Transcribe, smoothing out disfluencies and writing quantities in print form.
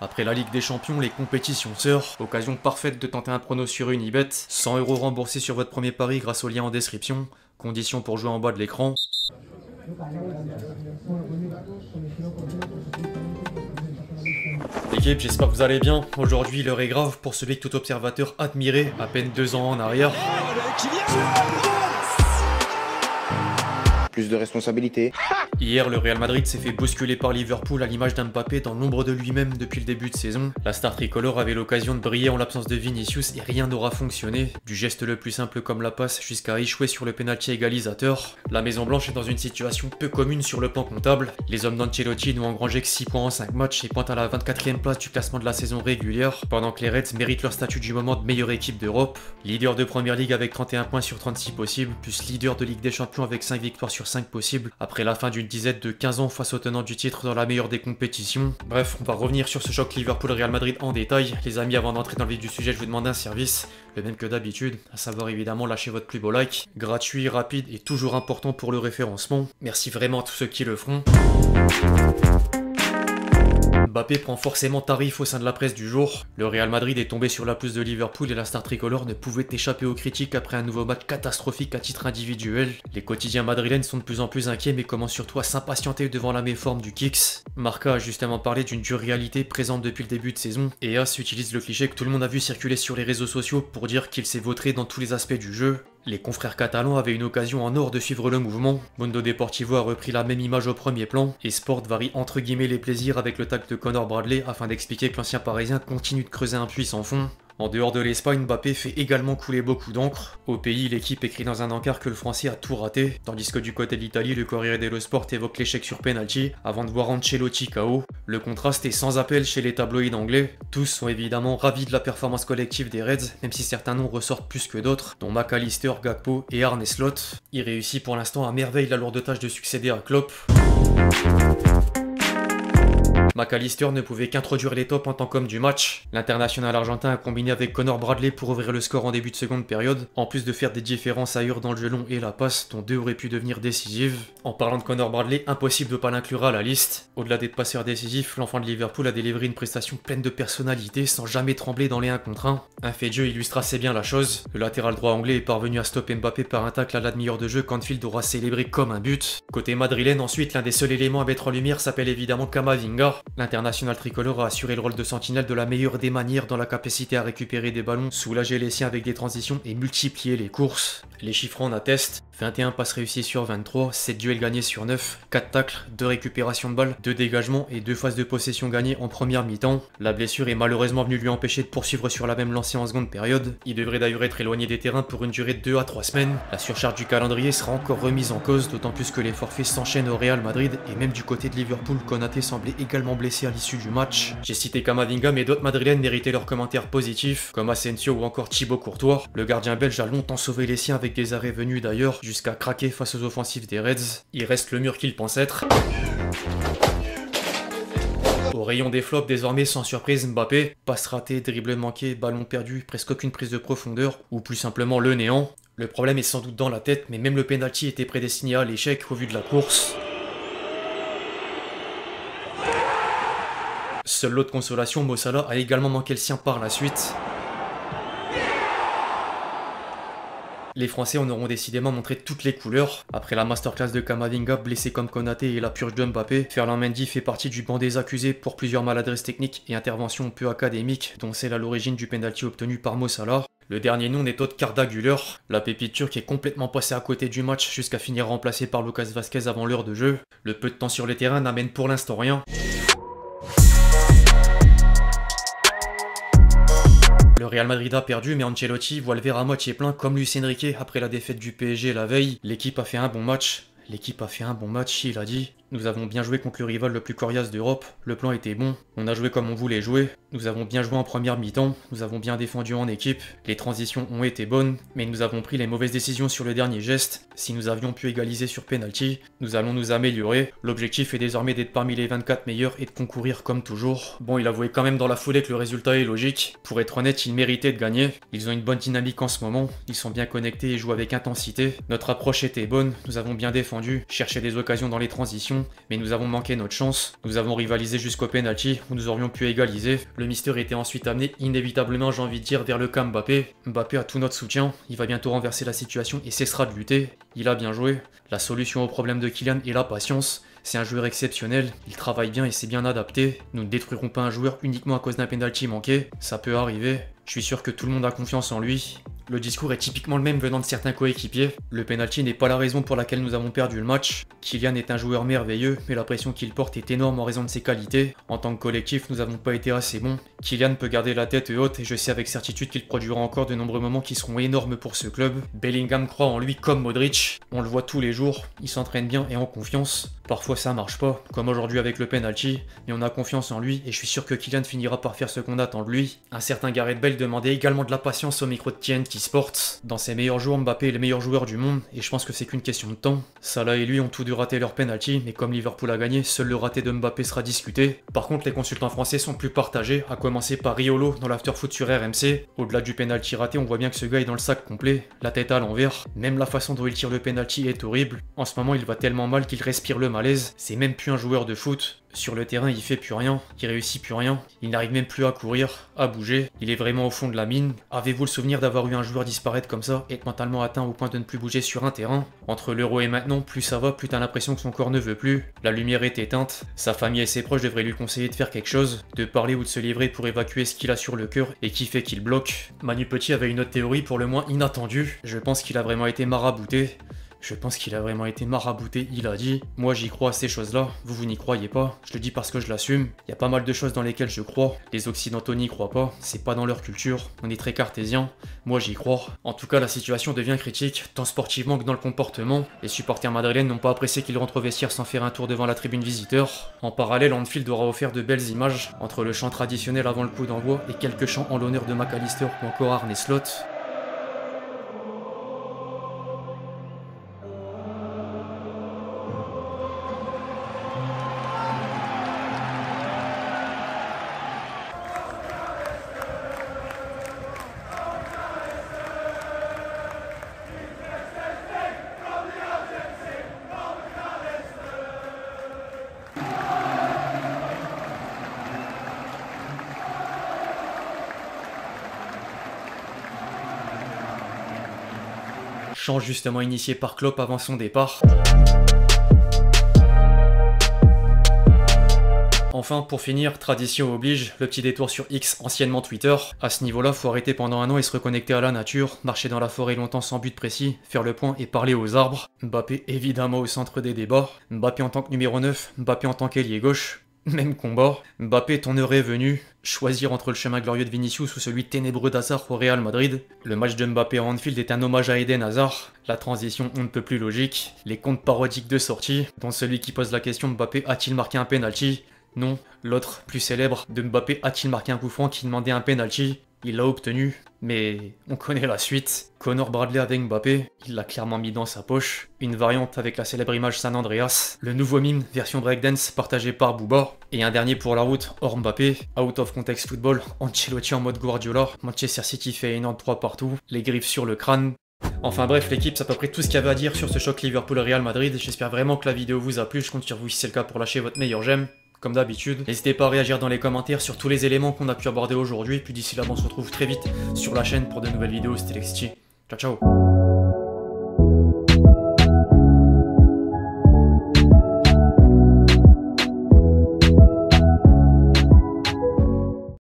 Après la Ligue des Champions, les compétitions sœurs, occasion parfaite de tenter un prono sur Unibet, 100 € remboursés sur votre premier pari grâce au lien en description, conditions pour jouer en bas de l'écran. L'équipe, j'espère que vous allez bien. Aujourd'hui, l'heure est grave pour celui que tout observateur admirait à peine 2 ans en arrière. Plus de responsabilités. Hier, le Real Madrid s'est fait bousculer par Liverpool à l'image d'Mbappé dans l'ombre de lui-même depuis le début de saison. La star tricolore avait l'occasion de briller en l'absence de Vinicius et rien n'aura fonctionné. Du geste le plus simple comme la passe jusqu'à échouer sur le pénalty égalisateur. La Maison Blanche est dans une situation peu commune sur le plan comptable. Les hommes d'Ancelotti n'ont engrangé que 6 points en 5 matchs et pointent à la 24e place du classement de la saison régulière, pendant que les Reds méritent leur statut du moment de meilleure équipe d'Europe. Leader de Première Ligue avec 31 points sur 36 possibles, plus leader de Ligue des Champions avec 5 victoires sur 5 possibles, après la fin d'une dizaine de 15 ans face au tenant du titre dans la meilleure des compétitions. Bref, on va revenir sur ce choc Liverpool-Real Madrid en détail. Les amis, avant d'entrer dans le vif du sujet, je vous demande un service, le même que d'habitude, à savoir évidemment lâcher votre plus beau like, gratuit, rapide et toujours important pour le référencement. Merci vraiment à tous ceux qui le feront. Mbappé prend forcément tarif au sein de la presse du jour. Le Real Madrid est tombé sur la pelouse de Liverpool et la star tricolore ne pouvait échapper aux critiques après un nouveau match catastrophique à titre individuel. Les quotidiens madrilènes sont de plus en plus inquiets mais commencent surtout à s'impatienter devant la méforme du Kicks. Marca a justement parlé d'une dure réalité présente depuis le début de saison et As utilise le cliché que tout le monde a vu circuler sur les réseaux sociaux pour dire qu'il s'est vautré dans tous les aspects du jeu. Les confrères catalans avaient une occasion en or de suivre le mouvement. Mundo Deportivo a repris la même image au premier plan, et Sport varie entre guillemets les plaisirs avec le tacle de Connor Bradley afin d'expliquer que l'ancien parisien continue de creuser un puits sans fond. En dehors de l'Espagne, Mbappé fait également couler beaucoup d'encre. Au pays, l'équipe écrit dans un encart que le français a tout raté, tandis que du côté de l'Italie, le Corriere dello Sport évoque l'échec sur penalty avant de voir Ancelotti KO. Le contraste est sans appel chez les tabloïds anglais. Tous sont évidemment ravis de la performance collective des Reds, même si certains noms ressortent plus que d'autres, dont McAllister, Gakpo et Arne Slot. Il réussit pour l'instant à merveille la lourde tâche de succéder à Klopp. McAllister ne pouvait qu'introduire les tops en tant qu'homme du match. L'international argentin a combiné avec Connor Bradley pour ouvrir le score en début de seconde période, en plus de faire des différences ailleurs dans le jeu long et la passe, dont 2 auraient pu devenir décisives. En parlant de Connor Bradley, impossible de pas l'inclure à la liste. Au-delà d'être passeur décisif, l'enfant de Liverpool a délivré une prestation pleine de personnalité sans jamais trembler dans les 1 contre 1. Un fait de jeu illustre assez bien la chose. Le latéral droit anglais est parvenu à stopper Mbappé par un tacle à la demi-heure de jeu qu'Anfield aura célébré comme un but. Côté madrilène, ensuite, l'un des seuls éléments à mettre en lumière s'appelle évidemment Camavinga. L'international tricolore a assuré le rôle de sentinelle de la meilleure des manières dans la capacité à récupérer des ballons, soulager les siens avec des transitions et multiplier les courses. Les chiffres en attestent, 21 passes réussies sur 23, 7 duels gagnés sur 9, 4 tacles, 2 récupérations de balles, 2 dégagements et 2 phases de possession gagnées en première mi-temps. La blessure est malheureusement venue lui empêcher de poursuivre sur la même lancée en seconde période. Il devrait d'ailleurs être éloigné des terrains pour une durée de 2 à 3 semaines. La surcharge du calendrier sera encore remise en cause, d'autant plus que les forfaits s'enchaînent au Real Madrid et même du côté de Liverpool, Konaté semblait également blessé à l'issue du match. J'ai cité Camavinga mais d'autres madrilènes méritaient leurs commentaires positifs, comme Asensio ou encore Thibaut Courtois. Le gardien belge a longtemps sauvé les siens avec des arrêts venus d'ailleurs, jusqu'à craquer face aux offensives des Reds. Il reste le mur qu'il pense être. Au rayon des flops, désormais sans surprise, Mbappé. Passe ratée, dribble manqué, ballon perdu, presque aucune prise de profondeur, ou plus simplement le néant. Le problème est sans doute dans la tête, mais même le penalty était prédestiné à l'échec au vu de la course. Seul lot de consolation, Mo Salah a également manqué le sien par la suite. Les Français en auront décidément montré toutes les couleurs. Après la masterclass de Camavinga, blessé comme Konaté et la purge de Mbappé, Ferland Mendy fait partie du banc des accusés pour plusieurs maladresses techniques et interventions peu académiques, dont celle à l'origine du penalty obtenu par Mo Salah. Le dernier nom n'est autre qu'Arda Güler. La pépite turque est complètement passée à côté du match jusqu'à finir remplacée par Lucas Vazquez avant l'heure de jeu. Le peu de temps sur le terrain n'amène pour l'instant rien. Le Real Madrid a perdu, mais Ancelotti voit le verre à moitié plein comme Luis Enrique après la défaite du PSG la veille. L'équipe a fait un bon match. Il a dit. Nous avons bien joué contre le rival le plus coriace d'Europe, le plan était bon, on a joué comme on voulait jouer, nous avons bien joué en première mi-temps, nous avons bien défendu en équipe, les transitions ont été bonnes, mais nous avons pris les mauvaises décisions sur le dernier geste. Si nous avions pu égaliser sur penalty, nous allons nous améliorer. L'objectif est désormais d'être parmi les 24 meilleurs et de concourir comme toujours. Bon, il avouait quand même dans la foulée que le résultat est logique. Pour être honnête, ils méritaient de gagner. Ils ont une bonne dynamique en ce moment, ils sont bien connectés et jouent avec intensité. Notre approche était bonne, nous avons bien défendu, cherché des occasions dans les transitions, bon, mais nous avons manqué notre chance. Nous avons rivalisé jusqu'au penalty où nous aurions pu égaliser. Le Mister était ensuite amené inévitablement, j'ai envie de dire, vers le camp Mbappé. Mbappé a tout notre soutien, il va bientôt renverser la situation et cessera de lutter. Il a bien joué. La solution au problème de Kylian est la patience. C'est un joueur exceptionnel, il travaille bien et s'est bien adapté. Nous ne détruirons pas un joueur uniquement à cause d'un penalty manqué, ça peut arriver. Je suis sûr que tout le monde a confiance en lui. Le discours est typiquement le même venant de certains coéquipiers. Le penalty n'est pas la raison pour laquelle nous avons perdu le match. Kylian est un joueur merveilleux, mais la pression qu'il porte est énorme en raison de ses qualités. En tant que collectif, nous n'avons pas été assez bons. Kylian peut garder la tête haute et je sais avec certitude qu'il produira encore de nombreux moments qui seront énormes pour ce club. Bellingham croit en lui comme Modric. On le voit tous les jours, il s'entraîne bien et en confiance. Parfois ça marche pas, comme aujourd'hui avec le penalty, mais on a confiance en lui et je suis sûr que Kylian finira par faire ce qu'on attend de lui. Un certain Gareth Bale demandait également de la patience au micro de TNT Sports. Dans ses meilleurs jours, Mbappé est le meilleur joueur du monde et je pense que c'est qu'une question de temps. Salah et lui ont tous deux raté leur penalty, mais comme Liverpool a gagné, seul le raté de Mbappé sera discuté. Par contre, les consultants français sont plus partagés, à commencer par Riolo dans l'afterfoot sur RMC. Au-delà du penalty raté, on voit bien que ce gars est dans le sac complet, la tête à l'envers. Même la façon dont il tire le penalty est horrible. En ce moment, il va tellement mal qu'il respire le malaise. C'est même plus un joueur de foot. Sur le terrain, il fait plus rien, il réussit plus rien, il n'arrive même plus à courir, à bouger, il est vraiment au fond de la mine. Avez-vous le souvenir d'avoir eu un joueur disparaître comme ça, être mentalement atteint au point de ne plus bouger sur un terrain? Entre l'Euro et maintenant, plus ça va, plus t'as l'impression que son corps ne veut plus, la lumière est éteinte, sa famille et ses proches devraient lui conseiller de faire quelque chose, de parler ou de se livrer pour évacuer ce qu'il a sur le cœur et qui fait qu'il bloque. Manu Petit avait une autre théorie pour le moins inattendue, je pense qu'il a vraiment été marabouté. Il a dit « Moi j'y crois à ces choses-là, vous n'y croyez pas, je le dis parce que je l'assume. Il y a pas mal de choses dans lesquelles je crois, les occidentaux n'y croient pas, c'est pas dans leur culture, on est très cartésien, moi j'y crois. » En tout cas la situation devient critique, tant sportivement que dans le comportement. Les supporters madrilènes n'ont pas apprécié qu'il rentre au vestiaire sans faire un tour devant la tribune visiteur. En parallèle, Anfield aura offert de belles images, entre le chant traditionnel avant le coup d'envoi et quelques chants en l'honneur de McAllister ou encore Arne Slot. Chant justement initié par Klopp avant son départ. Enfin, pour finir, tradition oblige, le petit détour sur X, anciennement Twitter. À ce niveau-là, faut arrêter pendant un an et se reconnecter à la nature, marcher dans la forêt longtemps sans but précis, faire le point et parler aux arbres. Mbappé évidemment au centre des débats. Mbappé en tant que numéro 9, Mbappé en tant qu'ailier gauche. Même combat. Mbappé, ton heure est venue. Choisir entre le chemin glorieux de Vinicius ou celui ténébreux d'Hazard au Real Madrid. Le match de Mbappé à Anfield est un hommage à Eden Hazard. La transition on ne peut plus logique. Les comptes parodiques de sortie, dont celui qui pose la question Mbappé a-t-il marqué un penalty? Non. L'autre, plus célèbre, de Mbappé a-t-il marqué un coup franc qui demandait un penalty? Il l'a obtenu, mais on connaît la suite. Connor Bradley avec Mbappé, il l'a clairement mis dans sa poche. Une variante avec la célèbre image San Andreas. Le nouveau mime, version breakdance, partagé par Booba. Et un dernier pour la route, hors Mbappé. Out of context football, Ancelotti en mode Guardiola. Manchester City fait énorme 3 partout, les griffes sur le crâne. Enfin bref l'équipe, c'est à peu près tout ce qu'il y avait à dire sur ce choc Liverpool-Real Madrid. J'espère vraiment que la vidéo vous a plu, je compte sur vous si c'est le cas pour lâcher votre meilleur j'aime. Comme d'habitude, n'hésitez pas à réagir dans les commentaires sur tous les éléments qu'on a pu aborder aujourd'hui. Puis d'ici là, on se retrouve très vite sur la chaîne pour de nouvelles vidéos. C'était Lexity. Ciao ciao.